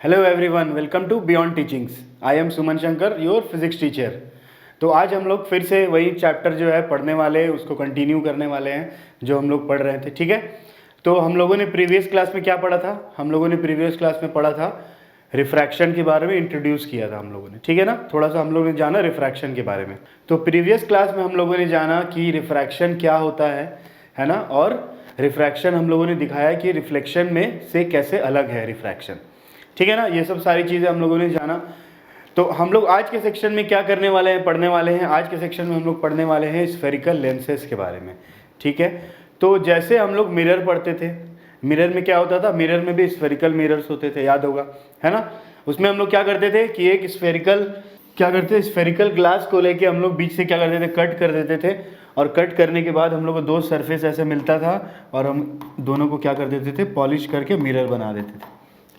Hello everyone, welcome to Beyond Teachings. I am Suman Shankar, your physics teacher. तो आज हम लोग फिर से वही चैप्टर जो है पढ़ने वाले हैं, उसको कंटिन्यू करने वाले हैं जो हम लोग पढ़ रहे थे। ठीक है, तो हम लोगों ने प्रीवियस क्लास में क्या पढ़ा था? हम लोगों ने प्रीवियस क्लास में पढ़ा था रिफ्रैक्शन के बारे में, इंट्रोड्यूस किया था हम लोगों ने। ठीक है ना, थोड़ा सा हम लोगों ने जाना रिफ्रैक्शन के बारे में। तो प्रीवियस क्लास में हम लोगों ने जाना कि रिफ्रैक्शन क्या होता है ना, और रिफ्रैक्शन हम लोगों ने दिखाया कि रिफ्लेक्शन में से कैसे अलग है रिफ्रैक्शन। ठीक है ना, ये सब सारी चीज़ें हम लोगों ने जाना। तो हम लोग आज के सेक्शन में क्या करने वाले हैं, पढ़ने वाले हैं। आज के सेक्शन में हम लोग पढ़ने वाले हैं स्फेरिकल लेंसेज के बारे में। ठीक है, तो जैसे हम लोग मिरर पढ़ते थे, मिरर में क्या होता था, मिरर में भी स्फेरिकल मिरर्स होते थे, याद होगा, है ना। उसमें हम लोग क्या करते थे कि एक स्फेरिकल ग्लास को लेके हम लोग बीच से क्या करते थे, कट कर देते थे। और कट करने के बाद हम लोग को दो सरफेस ऐसे मिलता था और हम दोनों को क्या कर देते थे, पॉलिश करके मिरर बना देते थे।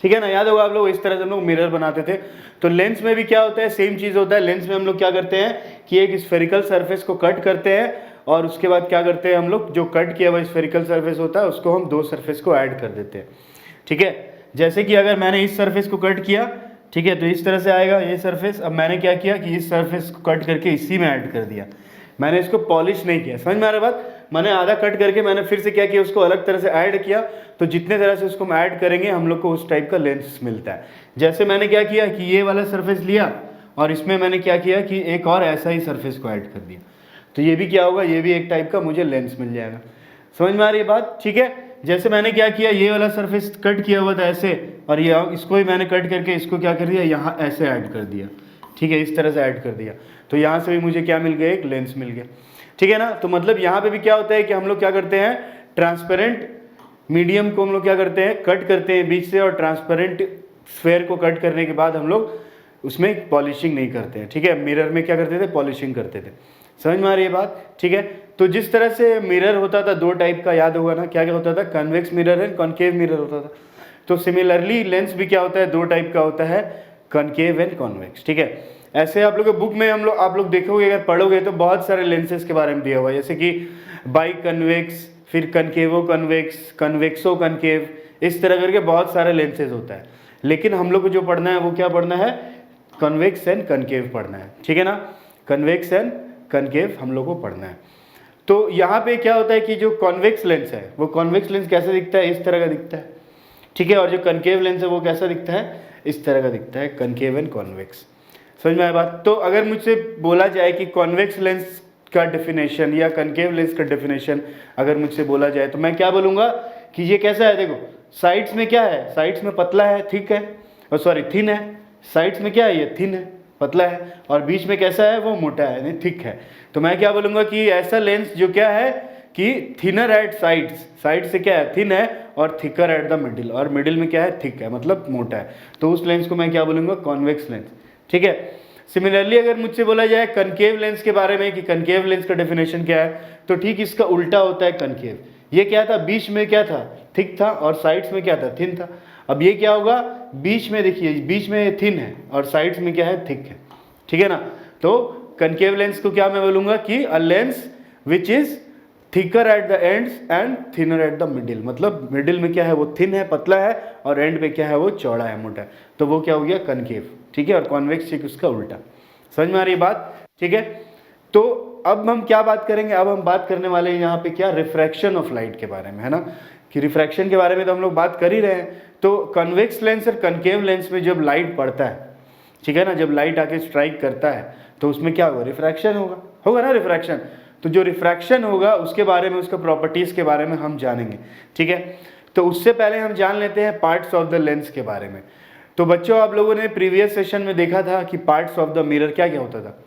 ठीक है ना, याद होगा आप लोग, इस तरह से हम लोग मिरर बनाते थे। तो लेंस में भी क्या होता है, सेम चीज़ होता है। लेंस में हम लोग क्या करते हैं कि एक स्फेरिकल सरफेस को कट करते हैं और उसके बाद क्या करते हैं हम लोग, जो कट किया हुआ स्फेरिकल सरफेस होता है उसको हम दो सरफेस को ऐड कर देते हैं। ठीक है, जैसे कि अगर मैंने इस सरफेस को कट किया, ठीक है, तो इस तरह से आएगा ये सरफेस। अब मैंने क्या किया कि इस सरफेस को कट करके इसी में ऐड कर दिया, मैंने इसको पॉलिश नहीं किया। समझ में आ रहा बात? मैंने आधा कट करके मैंने फिर से क्या किया, उसको अलग तरह से ऐड किया। तो जितने तरह से उसको हम ऐड करेंगे हम लोग को उस टाइप का लेंस मिलता है। जैसे मैंने क्या किया कि ये वाला सरफेस लिया और इसमें मैंने क्या किया कि एक और ऐसा ही सरफेस को ऐड कर दिया, तो ये भी क्या होगा, ये भी एक टाइप का मुझे लेंस मिल जाएगा। समझ में आ रही है बात? ठीक है, जैसे मैंने क्या किया, ये वाला सरफेस कट किया हुआ था ऐसे, और ये इसको ही मैंने कट करके इसको क्या कर दिया, यहाँ ऐसे ऐड कर दिया। ठीक है, इस तरह से ऐड कर दिया, तो यहाँ से भी मुझे क्या मिल गया, एक लेंस मिल गया। ठीक है ना, तो मतलब यहाँ पे भी क्या होता है कि हम लोग क्या करते हैं, ट्रांसपेरेंट मीडियम को हम लोग क्या करते हैं, कट करते हैं बीच से, और ट्रांसपेरेंट स्फेयर को कट करने के बाद हम लोग उसमें पॉलिशिंग नहीं करते हैं। ठीक है, मिरर में क्या करते थे, पॉलिशिंग करते थे। समझ में आ रही है बात? ठीक है, तो जिस तरह से मिरर होता था दो टाइप का, याद होगा ना, क्या क्या होता था, convex mirror and concave mirror होता था। तो सिमिलरली लेंस भी क्या होता है, दो टाइप का होता है, कॉन्केव एंड कॉन्वेक्स। ठीक है, ऐसे आप लोग के बुक में आप लोग देखोगे, अगर पढ़ोगे तो बहुत सारे लेंसेज के बारे में दिया हुआ है, जैसे कि बाई कन्वेक्स, फिर कनकेवो कन्वेक्स, कन्वेक्सो कनकेव, इस तरह करके बहुत सारे लेंसेज होता है। लेकिन हम लोग को जो पढ़ना है वो क्या पढ़ना है, कन्वेक्स एंड कनकेव पढ़ना है। ठीक है ना, कन्वेक्स एंड कनकेव हम लोग को पढ़ना है। तो यहाँ पे क्या होता है कि जो कॉन्वेक्स लेंस है, वो कॉन्वेक्स लेंस कैसे दिखता है, इस तरह का दिखता है। ठीक है, और जो कनकेव लेंस है वो कैसा दिखता है, इस तरह का दिखता है, कनकेव एंड कॉन्वेक्स। समझ में आया बात? तो अगर मुझसे बोला जाए कि कॉन्वेक्स लेंस का डेफिनेशन या कनकेव लेंस का डेफिनेशन अगर मुझसे बोला जाए, तो मैं क्या बोलूँगा कि ये कैसा है, देखो साइड्स में क्या है, साइड्स में पतला है, थिक है, और सॉरी थिन है। साइड्स में क्या है, ये थिन है, पतला है, और बीच में कैसा है, वो मोटा है, नहीं थिक है। तो मैं क्या बोलूँगा कि ऐसा लेंस जो क्या है कि थिनर एट साइड्स, साइड से क्या है, थिन है, और थिकर एट द मिडिल, और मिडिल में क्या है, थिक है, मतलब मोटा है। तो उस लेंस को मैं क्या बोलूँगा, कॉन्वेक्स लेंस। ठीक है, सिमिलरली अगर मुझसे बोला जाए कनकेव लेंस के बारे में कि कनकेव लेंस का डेफिनेशन क्या है, तो ठीक इसका उल्टा होता है कनकेव। ये क्या था, बीच में क्या था, थिक था, और साइड्स में क्या था, थिन था। अब ये क्या होगा, बीच में देखिए, बीच में थिन है और साइड्स में क्या है, थिक है। ठीक है ना, तो कनकेव लेंस को क्या मैं बोलूँगा कि a lens which is thicker at the ends and thinner at the middle, मतलब मिडिल में क्या है, वो थिन है, पतला है, और एंड पे क्या है, वो चौड़ा है, मोटा है, तो वो क्या हो गया, कनकेव। ठीक है, और कॉन्वेक्स ठीक उसका उल्टा। समझ में आ रही बात? ठीक है, तो अब हम क्या बात करेंगे, अब हम बात करने वाले हैं यहाँ पे क्या, रिफ्रैक्शन ऑफ लाइट के बारे में, है ना, कि रिफ्रैक्शन के बारे में तो हम लोग बात कर ही रहे हैं। तो कन्वेक्स लेंस और कनकेव लेंस में जब लाइट पड़ता है, ठीक है ना, जब लाइट आके स्ट्राइक करता है तो उसमें क्या होगा, रिफ्रैक्शन होगा ना, रिफ्रैक्शन। तो जो रिफ्रैक्शन होगा उसके बारे में, उसके प्रॉपर्टीज़ के बारे में हम जानेंगे। ठीक है, तो उससे पहले हम जान लेते हैं पार्ट्स ऑफ द लेंस के बारे में। तो बच्चों, आप लोगों ने प्रीवियस सेशन में देखा था कि पार्ट्स ऑफ द मिरर क्या क्या होता था,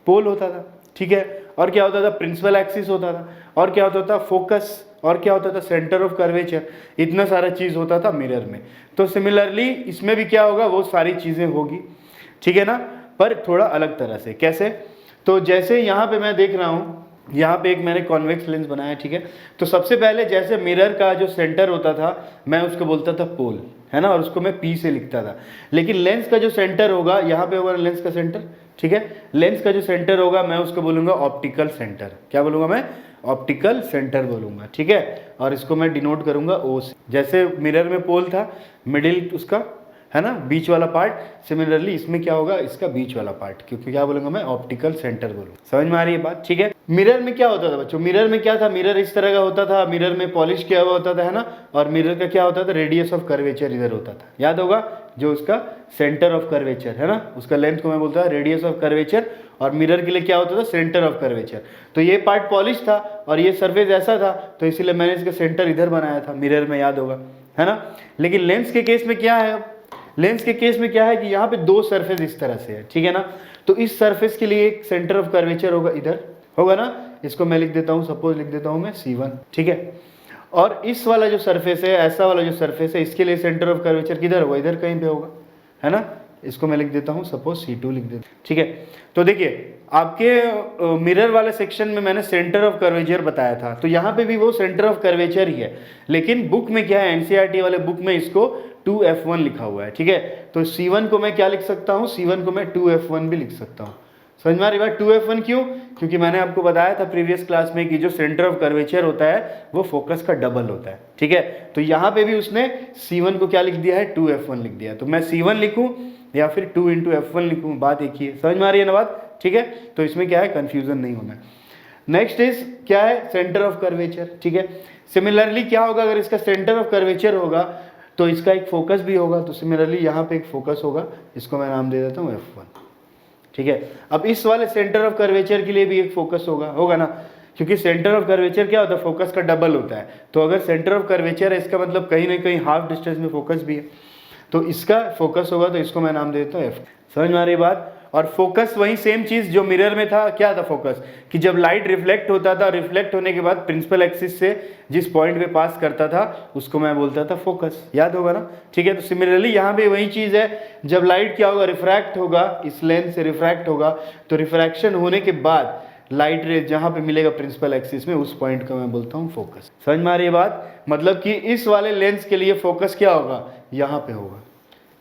पोल होता था, ठीक है, और क्या होता था, प्रिंसिपल एक्सिस होता था, और क्या होता था, फोकस, और क्या होता था, सेंटर ऑफ कर्वेचर। इतना सारा चीज़ होता था मिरर में। तो सिमिलरली इसमें भी क्या होगा, वो सारी चीज़ें होगी। ठीक है ना, पर थोड़ा अलग तरह से। कैसे? तो जैसे यहाँ पे मैं देख रहा हूँ, यहाँ पे एक मैंने कॉन्वेक्स लेंस बनाया। ठीक है, तो सबसे पहले जैसे मिरर का जो सेंटर होता था मैं उसको बोलता था पोल, है ना, और उसको मैं पी से लिखता था। लेकिन लेंस का जो सेंटर होगा, यहाँ पे होगा लेंस का सेंटर। ठीक है, लेंस का जो सेंटर होगा मैं उसको बोलूँगा ऑप्टिकल सेंटर। क्या बोलूँगा मैं? ऑप्टिकल सेंटर बोलूँगा। ठीक है, और इसको मैं डिनोट करूँगा ओ से। जैसे मिरर में पोल था, मिडिल उसका है ना, बीच वाला पार्ट। सिमिलरली इसमें क्या होगा, इसका बीच वाला पार्ट, क्योंकि क्या बोलूंगा मैं, ऑप्टिकल सेंटर बोलूंगा। समझ में आ रही है बात, ठीक है। मिरर में क्या होता था बच्चों, मिरर में क्या था, मिरर इस तरह का होता था, मिरर में पॉलिश किया हुआ होता था, है ना, और मिरर का क्या होता था, रेडियस ऑफ कर्वेचर इधर होता था, याद होगा, जो उसका सेंटर ऑफ कर्वेचर है ना, उसका लेंथ को मैं बोलता था रेडियस ऑफ कर्वेचर, और मिरर के लिए क्या होता था, सेंटर ऑफ कर्वेचर। तो ये पार्ट पॉलिश था और ये सरफेस ऐसा था, तो इसीलिए मैंने इसका सेंटर इधर बनाया था मिरर में, याद होगा, है ना। लेकिन लेंस के केस में क्या है, लेंस के केस में क्या है कि यहाँ पे दो सरफेस इस तरह से है, ठीक है ना। तो इस सरफेस के लिए एक सेंटर ऑफ कर्वेचर होगा, इधर होगा ना, इसको मैं लिख देता हूँ, सपोज लिख देता हूँ मैं C1, ठीक है। और इस वाला जो सरफेस है, ऐसा वाला जो सरफेस है, इसके लिए सेंटर ऑफ कर्वेचर किधर होगा, इधर कहीं पे होगा, है ना। इसको मैं लिख देता हूँ, सपोज C2 लिख देता हूँ, ठीक है। तो देखिए आपके मिरर वाले सेक्शन में मैंने सेंटर ऑफ कर्वेचर बताया था, तो यहाँ पे भी वो सेंटर ऑफ कर्वेचर ही है, लेकिन बुक में क्या है, NCERT वाले बुक में इसको 2F1 लिखा हुआ है, ठीक है। तो C1 को मैं क्या लिख सकता हूँ, C1 को मैं 2F1 भी लिख सकता हूँ। समझ में आ रही बात, 2F1 क्यों, क्योंकि मैंने आपको बताया था प्रीवियस क्लास में कि जो सेंटर ऑफ कर्वेचर होता है वो फोकस का डबल होता है, ठीक है। तो यहाँ पे भी उसने C1 को क्या लिख दिया है, 2F1 लिख दिया। तो मैं C1 लिखूँ या फिर 2 × F1 लिखूँ, बात एक ही है। समझ में आ रही है ना बात, ठीक है। तो इसमें क्या है, कंफ्यूजन नहीं होना है। नेक्स्ट इज क्या है, सेंटर ऑफ कर्वेचर, ठीक है। सिमिलरली क्या होगा, अगर इसका सेंटर ऑफ कर्वेचर होगा तो इसका एक फोकस भी होगा, तो सिमिलरली यहाँ पे एक फोकस होगा, इसको मैं नाम दे देता हूँ F1, ठीक है। अब इस वाले सेंटर ऑफ कर्वेचर के लिए भी एक फोकस होगा ना, क्योंकि सेंटर ऑफ कर्वेचर क्या होता है, फोकस का डबल होता है। तो अगर सेंटर ऑफ कर्वेचर है, इसका मतलब कहीं ना कहीं हाफ डिस्टेंस में फोकस भी है, तो इसका फोकस होगा, तो इसको मैं नाम दे देता हूँ F। समझ में आ रही बात। और फोकस वही सेम चीज जो मिरर में था, क्या था फोकस, कि जब लाइट रिफ्लेक्ट होता था, रिफ्लेक्ट होने के बाद प्रिंसिपल एक्सिस से जिस पॉइंट पे पास करता था उसको मैं बोलता था फोकस, याद होगा ना, ठीक है। तो सिमिलरली यहाँ पे वही चीज है, जब लाइट क्या होगा, रिफ्रैक्ट होगा, इस लेंस से रिफ्रैक्ट होगा, तो रिफ्रैक्शन होने के बाद लाइट रे जहाँ पे मिलेगा प्रिंसिपल एक्सिस में, उस पॉइंट को मैं बोलता हूँ फोकस। समझ में आ रही है बात, मतलब कि इस वाले लेंस के लिए फोकस क्या होगा, यहाँ पे होगा,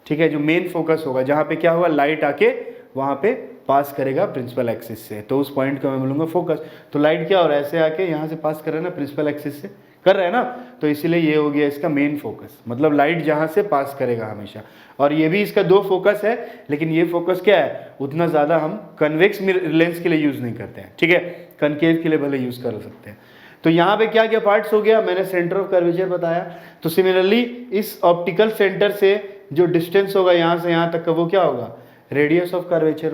ठीक है। जो मेन फोकस होगा, जहाँ पे क्या होगा, लाइट आके वहाँ पे पास करेगा प्रिंसिपल एक्सिस से, तो उस पॉइंट को मैं बोलूँगा फोकस। तो लाइट क्या हो रहा है, ऐसे आके यहाँ से पास कर रहा है ना, प्रिंसिपल एक्सिस से कर रहा है ना, तो इसीलिए ये हो गया इसका मेन फोकस, मतलब लाइट जहाँ से पास करेगा हमेशा। और ये भी इसका दो फोकस है, लेकिन ये फोकस क्या है, उतना ज़्यादा हम कन्वेक्स लेंस के लिए यूज़ नहीं करते हैं, ठीक है, कनकेव के लिए भले यूज़ कर सकते हैं। तो यहाँ पे क्या क्या पार्ट्स हो गया, मैंने सेंटर ऑफ कर्वेचर बताया। तो सिमिलरली इस ऑप्टिकल सेंटर से जो डिस्टेंस होगा यहाँ से यहाँ तक का, वो क्या होगा, रेडियस ऑफ कर्वेचर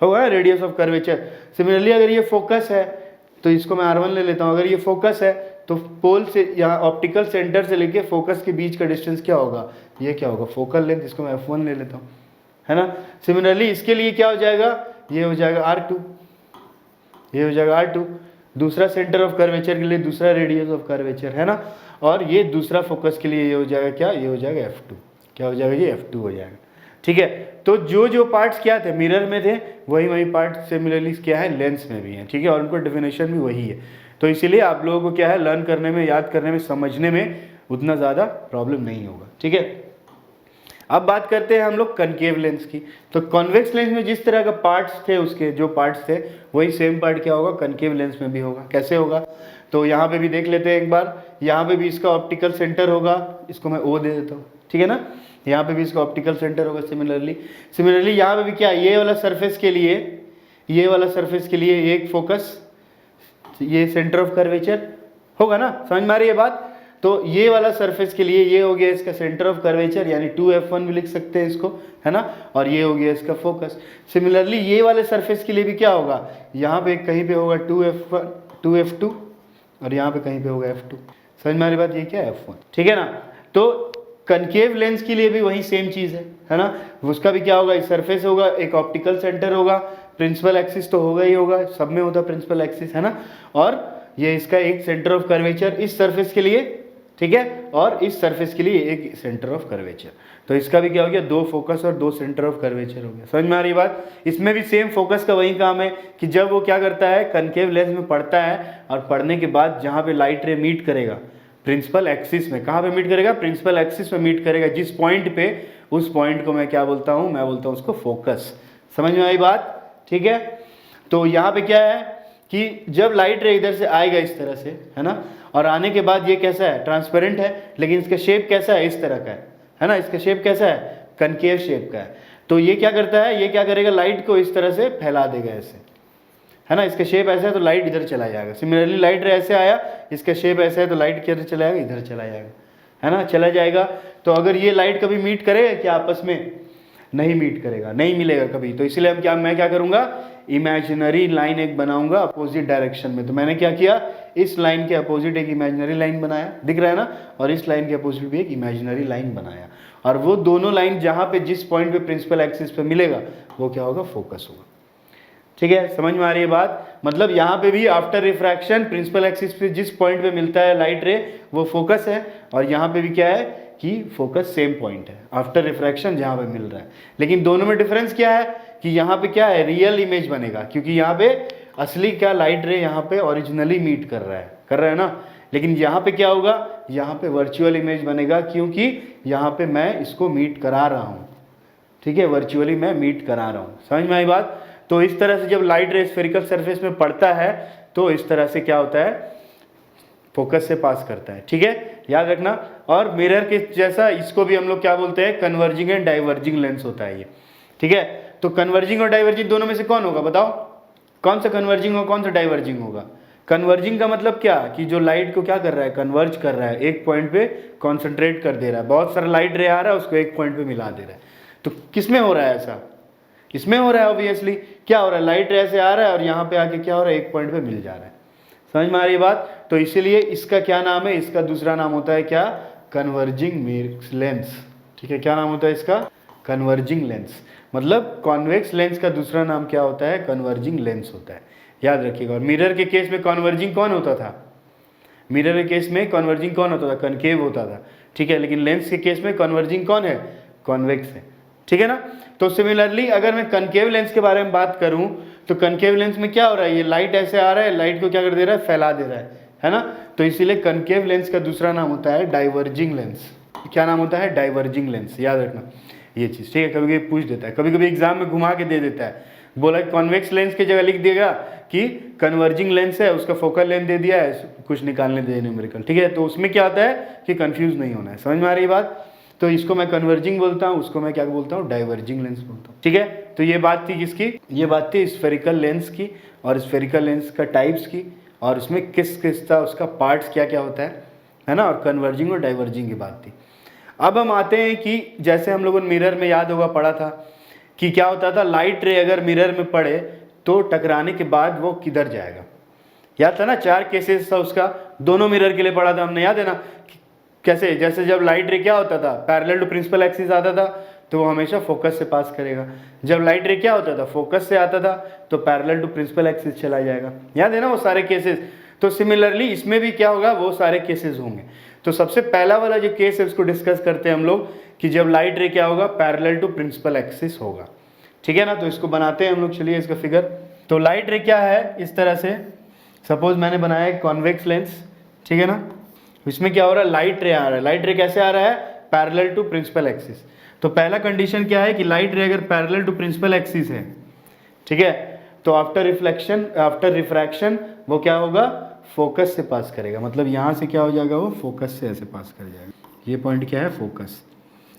होगा रेडियस ऑफ कर्वेचर। सिमिलरली अगर ये फोकस है तो इसको मैं R1 ले लेता हूँ, अगर ये फोकस है तो पोल से यहाँ ऑप्टिकल सेंटर से लेके फोकस के बीच का डिस्टेंस क्या होगा, ये क्या होगा, फोकल लेंथ, इसको मैं F1 ले लेता हूँ, है ना। सिमिलरली इसके लिए क्या हो जाएगा, ये हो जाएगा R2, ये हो जाएगा R2, दूसरा सेंटर ऑफ कर्वेचर के लिए दूसरा रेडियस ऑफ कर्वेचर, है ना। और ये दूसरा फोकस के लिए ये हो जाएगा क्या, ये हो जाएगा F2, क्या हो जाएगा, ये F2 हो जाएगा, ठीक है। तो जो जो पार्ट्स क्या थे, मिरर में थे, वही वही पार्ट सिमिलरली क्या है, लेंस में भी है, ठीक है, और उनको डेफिनेशन भी वही है। तो इसीलिए आप लोगों को क्या है, लर्न करने में, याद करने में, समझने में उतना ज़्यादा प्रॉब्लम नहीं होगा, ठीक है। अब बात करते हैं हम लोग कनकेव लेंस की। तो कॉन्वेक्स लेंस में जिस तरह का पार्ट्स थे, उसके जो पार्ट्स थे, वही सेम पार्ट क्या होगा, कनकेव लेंस में भी होगा। कैसे होगा, तो यहाँ पे भी देख लेते हैं एक बार। यहाँ पे भी इसका ऑप्टिकल सेंटर होगा, इसको मैं O दे देता हूँ, ठीक है ना। यहाँ पे भी इसका ऑप्टिकल सेंटर होगा। सिमिलरली यहाँ पे भी क्या, ये वाला सरफेस के लिए, ये वाला सरफेस के लिए एक फोकस, ये सेंटर ऑफ कर्वेचर होगा ना, समझ में आ रही है बात। तो ये वाला सरफेस के लिए ये हो गया इसका सेंटर ऑफ कर्वेचर, यानी 2F1 भी लिख सकते हैं इसको, है ना, और ये हो गया इसका फोकस। सिमिलरली ये वाले सरफेस के लिए भी क्या होगा, यहाँ पे कहीं पे होगा 2F2 और यहाँ पे कहीं पे होगा F2। समझ में आ रही बात, ये क्या है F1, ठीक है ना। तो कनकेव लेंस के लिए भी वही सेम चीज़ है ना। उसका भी क्या होगा, इस सरफेस होगा, एक ऑप्टिकल सेंटर होगा, प्रिंसिपल एक्सिस तो होगा ही होगा, सब में होता प्रिंसिपल एक्सिस, है ना। और ये इसका एक सेंटर ऑफ कर्वेचर इस सरफेस के लिए, ठीक है, और इस सरफेस के लिए एक सेंटर ऑफ कर्वेचर। तो इसका भी क्या हो गया, दो फोकस और दो सेंटर ऑफ कर्वेचर हो गया। समझ में आ रही बात। इसमें भी सेम फोकस का वही काम है कि जब वो क्या करता है, कनकेव लेंस में पड़ता है, और पड़ने के बाद जहाँ पे लाइट रे मीट करेगा प्रिंसिपल एक्सिस में, कहाँ पे मीट करेगा, प्रिंसिपल एक्सिस में मीट करेगा, जिस पॉइंट पे, उस पॉइंट को मैं क्या बोलता हूँ, मैं बोलता हूँ उसको फोकस। समझ में आई बात, ठीक है। तो यहाँ पे क्या है कि जब लाइट रे इधर से आएगा इस तरह से, है ना, और आने के बाद ये कैसा है, ट्रांसपेरेंट है, लेकिन इसका शेप कैसा है, इस तरह का है ना। इसका शेप कैसा है, कनकेव शेप का है। तो ये क्या करता है, ये क्या करेगा, लाइट को इस तरह से फैला देगा ऐसे, है ना। इसका शेप ऐसा है तो लाइट इधर चला जाएगा। सिमिलरली लाइट रे ऐसे आया, इसका शेप ऐसा है तो लाइट किधर चला जाएगा, इधर चला जाएगा, है ना, चला जाएगा। तो अगर ये लाइट कभी मीट करेगा क्या आपस में, नहीं मीट करेगा, नहीं मिलेगा कभी। तो इसलिए हम क्या, मैं क्या करूँगा, इमेजिनरी लाइन एक बनाऊंगा अपोजिट डायरेक्शन में। तो मैंने क्या किया, इस लाइन के अपोजिट एक इमेजिनरी लाइन बनाया, दिख रहा है ना, और इस लाइन के अपोजिट भी एक इमेजिनरी लाइन बनाया, और वो दोनों लाइन जहाँ पे जिस पॉइंट पे प्रिंसिपल एक्सिस पे मिलेगा वो क्या होगा, फोकस होगा। ठीक है, समझ में आ रही है बात। मतलब यहाँ पे भी आफ्टर रिफ्रैक्शन प्रिंसिपल एक्सिस पे जिस पॉइंट पे मिलता है लाइट रे वो फोकस है, और यहाँ पे भी क्या है कि फोकस सेम पॉइंट है आफ्टर रिफ्रैक्शन जहाँ पे मिल रहा है। लेकिन दोनों में डिफरेंस क्या है कि यहाँ पे क्या है, रियल इमेज बनेगा, क्योंकि यहाँ पे असली क्या लाइट रे यहाँ पे ओरिजिनली मीट कर रहा है ना। लेकिन यहाँ पे क्या होगा, यहाँ पे वर्चुअल इमेज बनेगा, क्योंकि यहाँ पे मैं इसको मीट करा रहा हूँ। ठीक है, वर्चुअली मैं मीट करा रहा हूँ। समझ में आई बात। तो इस तरह से जब लाइट रे स्फेरिकल सरफेस में पड़ता है तो इस तरह से क्या होता है, फोकस से पास करता है। ठीक है, याद रखना। और मिरर के जैसा इसको भी हम लोग क्या बोलते हैं, कन्वर्जिंग एंड डाइवर्जिंग लेंस होता है ये। ठीक है, तो कन्वर्जिंग और डाइवर्जिंग दोनों में से कौन होगा, बताओ कौन सा कन्वर्जिंग होगा, कौन सा डाइवर्जिंग होगा। कन्वर्जिंग का मतलब क्या, कि जो लाइट को क्या कर रहा है, कन्वर्ज कर रहा है, एक पॉइंट पे कॉन्सेंट्रेट कर दे रहा है। बहुत सारा लाइट रे आ रहा है, उसको एक पॉइंट पे मिला दे रहा है। तो किस में हो रहा है ऐसा, इसमें हो रहा है। ऑब्वियसली क्या हो रहा है, लाइट रे से आ रहा है और यहाँ पे आके क्या हो रहा है, एक पॉइंट पे मिल जा रहा है। समझ में आ रही बात। तो इसीलिए इसका क्या नाम है, इसका दूसरा नाम होता है क्या, कन्वर्जिंग लेंस। ठीक है, क्या नाम होता है इसका, कन्वर्जिंग लेंस। मतलब कॉन्वेक्स लेंस का दूसरा नाम क्या होता है, कन्वर्जिंग लेंस होता है, याद रखिएगा। और मिरर के केस में कन्वर्जिंग कौन होता था, मिरर के केस में कन्वर्जिंग कौन होता था, कनकेव होता था। ठीक है, लेकिन लेंस के केस में कन्वर्जिंग कौन है, कॉन्वेक्स है। ठीक है ना। तो सिमिलरली अगर मैं कनकेव लेंस के बारे में बात करूं तो कनकेव लेंस में क्या हो रहा है, ये लाइट ऐसे आ रहा है, लाइट को क्या कर दे रहा है, फैला दे रहा है ना। तो इसीलिए कनकेव लेंस का दूसरा नाम होता है डाइवर्जिंग लेंस। क्या नाम होता है, डाइवर्जिंग लेंस, याद रखना ये चीज़। ठीक है, कभी कभी पूछ देता है, कभी कभी एग्जाम में घुमा के दे देता है, बोला कॉन्वेक्स लेंस की जगह लिख देगा कि कन्वर्जिंग लेंस है, उसका फोकल लेंथ दे दिया है, कुछ निकालने दे न्यूमेरिकल। ठीक है, तो उसमें क्या आता है कि कंफ्यूज नहीं होना है। समझ में आ रही बात। तो इसको मैं कन्वर्जिंग बोलता हूँ, उसको मैं क्या बोलता हूँ, डाइवर्जिंग लेंस बोलता हूँ। ठीक है, तो ये बात थी किसकी, ये बात थी स्फेरिकल लेंस की, और स्फेरिकल लेंस का टाइप्स की, और उसमें किस किस था, उसका पार्ट्स क्या क्या होता है ना, और कन्वर्जिंग और डाइवर्जिंग की बात थी। अब हम आते हैं कि जैसे हम लोगों ने मिरर में याद होगा पढ़ा था कि क्या होता था, लाइट रे अगर मिरर में पड़े तो टकराने के बाद वो किधर जाएगा, याद था ना, 4 केसेस था उसका, दोनों मिरर के लिए पढ़ा था हमने, याद है ना। कैसे, जैसे जब लाइट रे क्या होता था, पैरेलल टू प्रिंसिपल एक्सिस आता था तो वो हमेशा फोकस से पास करेगा। जब लाइट रे क्या होता था, फोकस से आता था तो पैरेलल टू प्रिंसिपल एक्सिस चला जाएगा। याद है ना वो सारे केसेस। तो सिमिलरली इसमें भी क्या होगा, वो सारे केसेस होंगे। तो सबसे पहला वाला जो केस है उसको डिस्कस करते हैं हम लोग कि जब लाइट रे क्या होगा, पैरेलल टू प्रिंसिपल एक्सिस होगा। ठीक है ना, तो इसको बनाते हैं हम लोग। चलिए इसका फिगर। तो लाइट रे क्या है, इस तरह से सपोज मैंने बनाया है कॉन्वेक्स लेंस। ठीक है ना, इसमें क्या हो रहा है, लाइट रे आ रहा है। लाइट रे कैसे आ रहा है, पैरेलल टू प्रिंसिपल एक्सिस। तो पहला कंडीशन क्या है कि लाइट रे अगर पैरेलल टू प्रिंसिपल एक्सिस है, ठीक है, तो आफ्टर रिफ्रैक्शन वो क्या होगा, फोकस से पास करेगा। मतलब यहाँ से क्या हो जाएगा, वो फोकस से ऐसे पास कर जाएगा। ये पॉइंट क्या है, फोकस।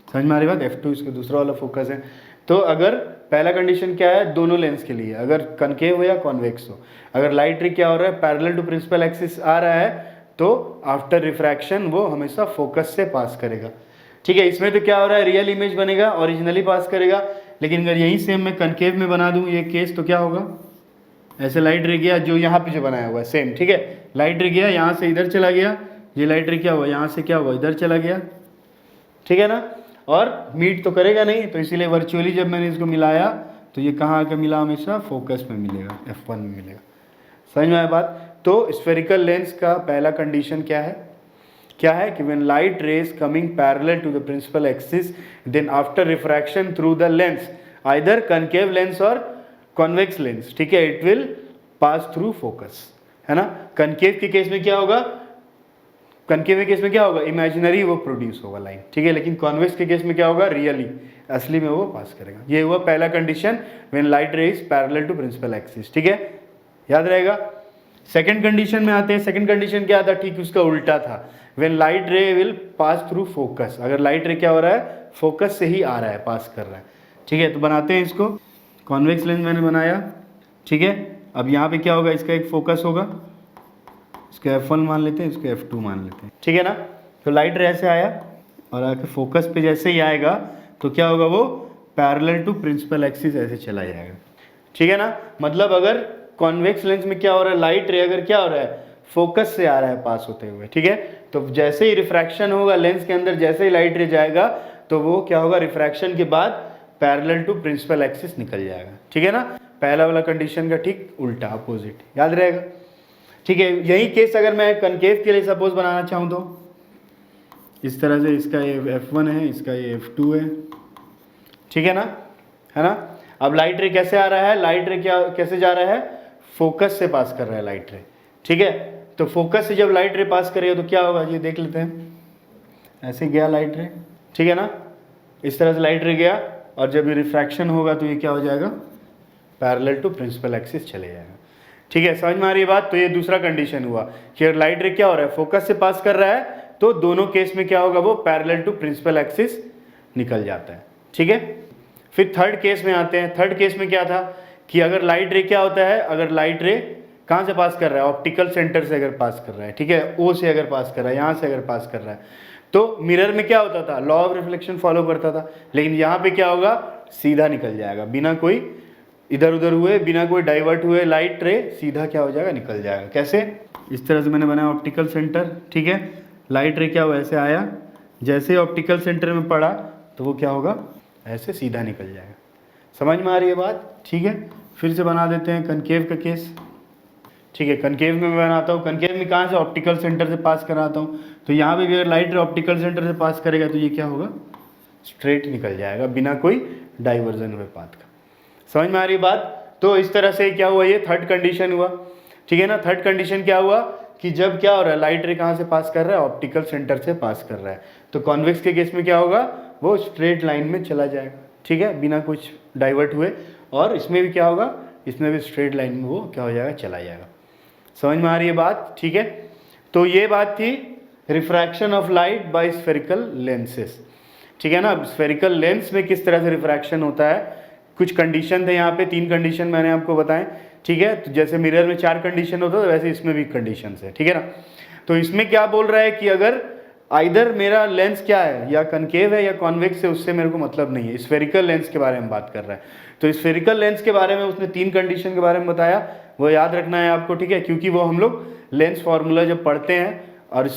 समझ में आ रही बात। F2 इसका दूसरा वाला फोकस है। तो अगर पहला कंडीशन क्या है, दोनों लेंस के लिए, अगर कनकेव हो या कॉन्वेक्स हो, अगर लाइट रे क्या हो रहा है, पैरेलल टू प्रिंसिपल एक्सिस आ रहा है तो आफ्टर रिफ्रैक्शन वो हमेशा फोकस से पास करेगा। ठीक है, इसमें तो क्या हो रहा है, रियल इमेज बनेगा, ओरिजिनली पास करेगा। लेकिन अगर यही सेम मैं कनकेव में बना दूं ये केस, तो क्या होगा, ऐसे लाइट रे गया जो यहाँ पे जो बनाया हुआ है सेम। ठीक है, लाइट रे गया यहाँ से इधर चला गया, ये लाइट रे क्या हुआ, यहाँ से क्या हुआ, इधर चला गया। ठीक है ना, और मीट तो करेगा नहीं, तो इसीलिए वर्चुअली जब मैंने इसको मिलाया तो ये कहाँ आकर मिला, हमेशा फोकस में मिलेगा, F1 में मिलेगा। समझ में आया बात। तो स्फेरिकल लेंस का पहला कंडीशन क्या है कि when light rays coming parallel to the principal axis then after refraction through the lens either concave lens और कॉन्वेक्स लेंस, ठीक है, it will pass through focus, है ना। कनकेव के केस में क्या होगा, कनकेव के केस में क्या होगा, इमेजिनरी वो प्रोड्यूस होगा लाइन। ठीक है, लेकिन कॉन्वेक्स के केस में क्या होगा, रियली, असली में वो पास करेगा। ये हुआ पहला condition, when light ray is parallel to principal axis. ठीक है, याद रहेगा। सेकंड कंडीशन में आते हैं। सेकंड कंडीशन क्या था, ठीक उसका उल्टा था, व्हेन लाइट रे विल पास थ्रू फोकस। अगर लाइट रे क्या हो रहा है, फोकस से ही आ रहा है, पास कर रहा है। ठीक है, तो बनाते हैं इसको। कॉन्वेक्स लेंस मैंने बनाया, ठीक है। अब यहाँ पे क्या होगा, इसका एक फोकस होगा, इसको F1 मान लेते हैं, इसको F2 मान लेते हैं, ठीक है ना। तो लाइट रे ऐसे आया और आके फोकस पे जैसे ही आएगा तो क्या होगा, वो पैरेलल टू प्रिंसिपल एक्सिस ऐसे चला जाएगा, ठीक है ना। मतलब अगर कॉन्वेक्स लेंस में क्या हो रहा है, लाइट रे अगर क्या हो रहा है, फोकस से आ रहा है पास होते हुए, ठीक है। तो जैसे ही रिफ्रैक्शन होगा लेंस के अंदर, जैसे ही लाइट रे जाएगा तो वो क्या होगा, रिफ्रैक्शन के बाद पैरेलल टू प्रिंसिपल एक्सिस निकल जाएगा, ठीक है ना। पहला वाला कंडीशन का ठीक उल्टा, अपोजिट, याद रहेगा, ठीक है। यही केस अगर मैं कनकेव के लिए सपोज बनाना चाहूँ तो इस तरह से, इसका ये F1 है, इसका ये F2 है, ठीक है ना। अब लाइट रे कैसे आ रहा है, लाइट रे क्या कैसे जा रहा है, फोकस से पास कर रहा है लाइट रे, ठीक है। तो फोकस से जब लाइट रे पास करेगा तो क्या होगा, ये देख लेते हैं। ऐसे गया लाइट रे, ठीक है ना, इस तरह से लाइट रे गया, और जब ये रिफ्रैक्शन होगा तो ये क्या हो जाएगा, पैरेलल टू प्रिंसिपल एक्सिस चले जाएगा, ठीक है। समझ में आ रही है बात। तो ये दूसरा कंडीशन हुआ कि लाइट रे क्या हो रहा है, फोकस से पास कर रहा है, तो दोनों केस में क्या होगा, वो पैरेलल टू प्रिंसिपल एक्सिस निकल जाता है, ठीक है। फिर थर्ड केस में आते हैं। थर्ड केस में क्या था कि अगर लाइट रे क्या होता है, अगर लाइट रे कहाँ से पास कर रहा है, ऑप्टिकल सेंटर से अगर पास कर रहा है, ठीक है, ओ से अगर पास कर रहा है, यहाँ से अगर पास कर रहा है, तो मिरर में क्या होता था, लॉ ऑफ रिफ्लेक्शन फॉलो करता था। लेकिन यहाँ पे क्या होगा, सीधा निकल जाएगा, बिना कोई इधर उधर हुए, बिना कोई डाइवर्ट हुए, लाइट रे सीधा क्या हो जाएगा, निकल जाएगा। कैसे, इस तरह से मैंने बनाया ऑप्टिकल सेंटर, ठीक है। लाइट रे क्या हुआ, ऐसे आया, जैसे ही ऑप्टिकल सेंटर में पड़ा तो वो क्या होगा, ऐसे सीधा निकल जाएगा। समझ में आ रही है बात, ठीक है। फिर से बना देते हैं कनकेव का केस, ठीक है। कनकेव में मैं बनाता हूँ, कनकेव में कहाँ से, ऑप्टिकल सेंटर से पास कराता हूँ। तो यहाँ पे भी अगर लाइट रे ऑप्टिकल सेंटर से पास करेगा तो ये क्या होगा, स्ट्रेट निकल जाएगा, बिना कोई डाइवर्जन हुए पाथ का। समझ में आ रही बात। तो इस तरह से क्या हुआ, ये थर्ड कंडीशन हुआ, ठीक है ना। थर्ड कंडीशन क्या हुआ कि जब क्या हो रहा है, लाइट रे कहाँ से पास कर रहा है, ऑप्टिकल सेंटर से पास कर रहा है, तो कॉन्वेक्स के केस में क्या होगा, वो स्ट्रेट लाइन में चला जाएगा, ठीक है, बिना कुछ डाइवर्ट हुए। और इसमें भी क्या होगा, इसमें भी स्ट्रेट लाइन में वो क्या हो जाएगा, चला जाएगा। समझ में आ रही है बात, ठीक है। तो ये बात थी refraction of light by spherical lenses, ठीक है ना। स्फेरिकल लेंस में किस तरह से रिफ्रैक्शन होता है, कुछ कंडीशन थे यहाँ पे, 3 कंडीशन मैंने आपको बताएं, ठीक है। तो जैसे मिरर में 4 कंडीशन होता है, वैसे इसमें भी कंडीशन है, ठीक है ना। तो इसमें क्या बोल रहा है कि अगर आइदर मेरा लेंस क्या है, या कनकेव है या कॉन्वेक्स है, उससे मेरे को मतलब नहीं है, स्फेरिकल लेंस के बारे में बात कर रहा है। तो स्फेरिकल लेंस के बारे में उसने 3 कंडीशन के बारे में बताया, वो याद रखना है आपको, ठीक है, क्योंकि वो हम लोग लेंस फार्मूला जब पढ़ते हैं और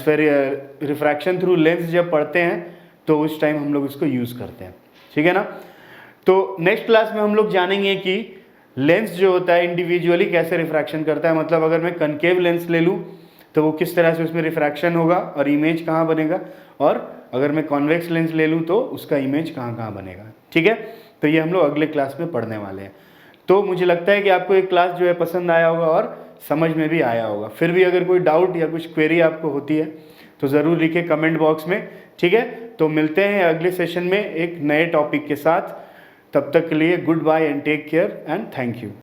रिफ्रैक्शन थ्रू लेंस जब पढ़ते हैं तो उस टाइम हम लोग इसको यूज़ करते हैं, ठीक है ना। तो नेक्स्ट क्लास में हम लोग जानेंगे कि लेंस जो होता है इंडिविजुअली कैसे रिफ्रैक्शन करता है। मतलब अगर मैं कनकेव लेंस ले लूँ तो वो किस तरह से उसमें रिफ्रैक्शन होगा और इमेज कहाँ बनेगा, और अगर मैं कॉन्वेक्स लेंस ले लूँ तो उसका इमेज कहाँ कहाँ बनेगा, ठीक है। तो ये हम लोग अगले क्लास में पढ़ने वाले हैं। तो मुझे लगता है कि आपको एक क्लास जो है पसंद आया होगा और समझ में भी आया होगा। फिर भी अगर कोई डाउट या कुछ क्वेरी आपको होती है तो ज़रूर लिखें कमेंट बॉक्स में, ठीक है। तो मिलते हैं अगले सेशन में एक नए टॉपिक के साथ। तब तक के लिए goodbye and take care and thank you.